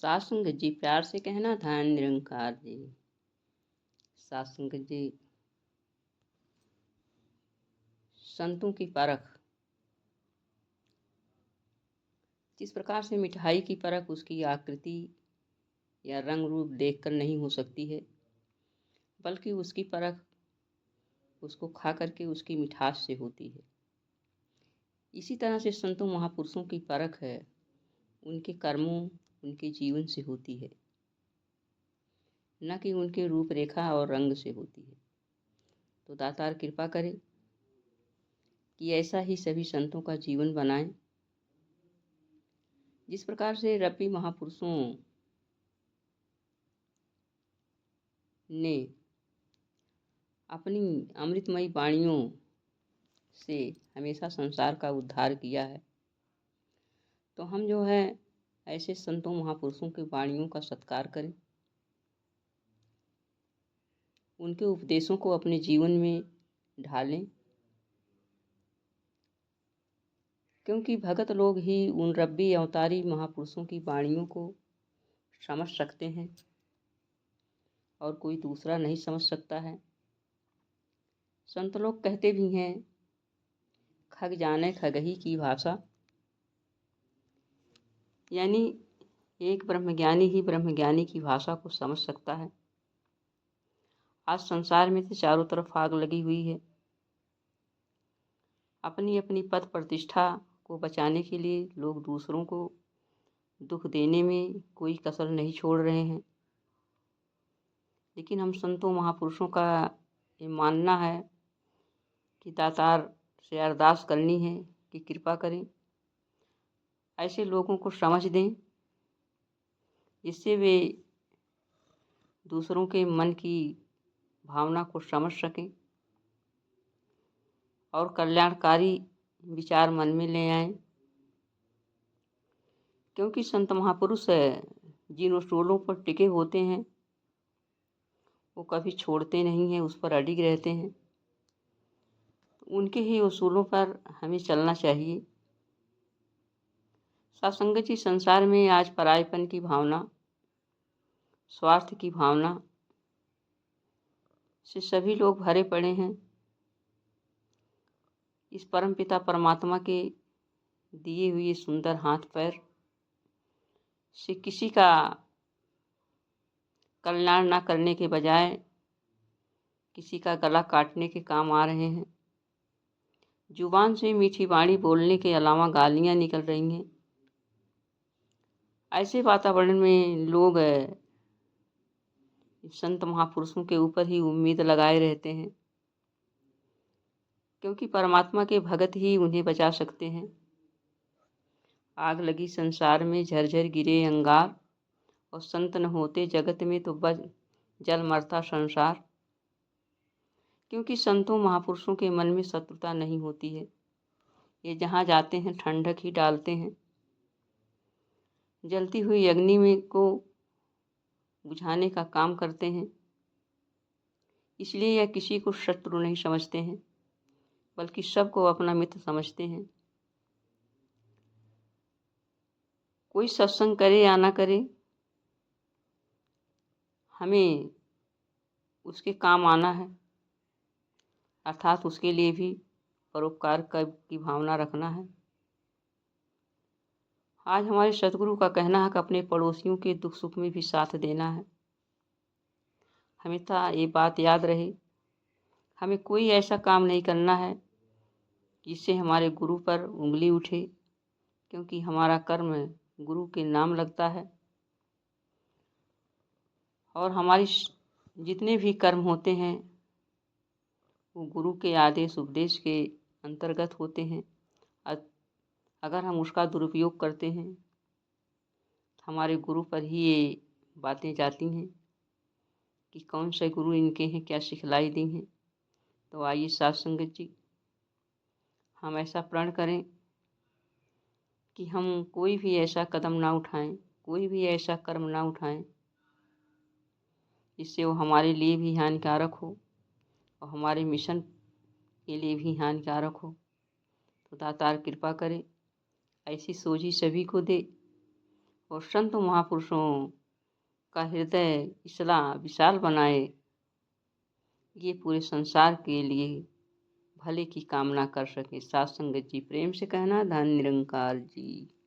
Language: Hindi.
साध संगत जी, प्यार से कहना ध्यान निरंकार जी। साध संगत जी, संतों की परख। जिस प्रकार से मिठाई की परख उसकी आकृति या रंग रूप देखकर नहीं हो सकती है, बल्कि उसकी परख उसको खा करके उसकी मिठास से होती है। इसी तरह से संतों महापुरुषों की परख है उनके कर्मों, उनके जीवन से होती है, न कि उनके रूप रेखा और रंग से होती है। तो दातार कृपा करे कि ऐसा ही सभी संतों का जीवन बनाएं। जिस प्रकार से रब्बी महापुरुषों ने अपनी अमृतमयी वाणियों से हमेशा संसार का उद्धार किया है, तो हम जो है ऐसे संतों महापुरुषों की वाणियों का सत्कार करें, उनके उपदेशों को अपने जीवन में ढालें, क्योंकि भगत लोग ही उन रब्बी अवतारी महापुरुषों की वाणियों को समझ सकते हैं और कोई दूसरा नहीं समझ सकता है। संत लोग कहते भी हैं, खग जाने खगही की भाषा, यानी एक ब्रह्मज्ञानी ही ब्रह्मज्ञानी की भाषा को समझ सकता है। आज संसार में तो चारों तरफ आग लगी हुई है। अपनी अपनी पद प्रतिष्ठा को बचाने के लिए लोग दूसरों को दुख देने में कोई कसर नहीं छोड़ रहे हैं, लेकिन हम संतों महापुरुषों का ये मानना है कि दातार से अरदास करनी है कि कृपा करें, ऐसे लोगों को समझ दें जिससे वे दूसरों के मन की भावना को समझ सकें और कल्याणकारी विचार मन में ले आएं। क्योंकि संत महापुरुष जिन उसूलों पर टिके होते हैं वो कभी छोड़ते नहीं हैं, उस पर अडिग रहते हैं। उनके ही उसूलों पर हमें चलना चाहिए। सत्संगत जी, संसार में आज परायपन की भावना, स्वार्थ की भावना से सभी लोग भरे पड़े हैं। इस परमपिता परमात्मा के दिए हुए सुंदर हाथ पैर से किसी का कल्याण न करने के बजाय किसी का गला काटने के काम आ रहे हैं। जुबान से मीठी वाणी बोलने के अलावा गालियां निकल रही हैं। ऐसे वातावरण में लोग संत महापुरुषों के ऊपर ही उम्मीद लगाए रहते हैं, क्योंकि परमात्मा के भगत ही उन्हें बचा सकते हैं। आग लगी संसार में झरझर गिरे अंगार, और संत न होते जगत में तो बस जल मरता संसार। क्योंकि संतों महापुरुषों के मन में शत्रुता नहीं होती है। ये जहाँ जाते हैं ठंडक ही डालते हैं। जलती हुई अग्नि में को बुझाने का काम करते हैं। इसलिए यह किसी को शत्रु नहीं समझते हैं, बल्कि सबको अपना मित्र समझते हैं। कोई सत्संग करे या ना करे, हमें उसके काम आना है, अर्थात उसके लिए भी परोपकार की भावना रखना है। आज हमारे सतगुरु का कहना है कि अपने पड़ोसियों के दुख सुख में भी साथ देना है। हमेशा ये बात याद रहे, हमें कोई ऐसा काम नहीं करना है जिससे हमारे गुरु पर उंगली उठे, क्योंकि हमारा कर्म गुरु के नाम लगता है और हमारी जितने भी कर्म होते हैं वो गुरु के आदेश उपदेश के अंतर्गत होते हैं। अगर हम उसका दुरुपयोग करते हैं तो हमारे गुरु पर ही ये बातें जाती हैं कि कौन से गुरु इनके हैं, क्या सिखलाई दी हैं। तो आइए साध संगत जी, हम ऐसा प्रण करें कि हम कोई भी ऐसा कदम ना उठाएं, कोई भी ऐसा कर्म ना उठाएं जिससे वो हमारे लिए भी हानिकारक हो और हमारे मिशन के लिए भी हानिकारक हो। तो दातार कृपा करे, ऐसी सोझी सभी को दे और संत महापुरुषों का हृदय इतना विशाल बनाए, ये पूरे संसार के लिए भले की कामना कर सके। साथ संगत जी, प्रेम से कहना, धन निरंकार जी।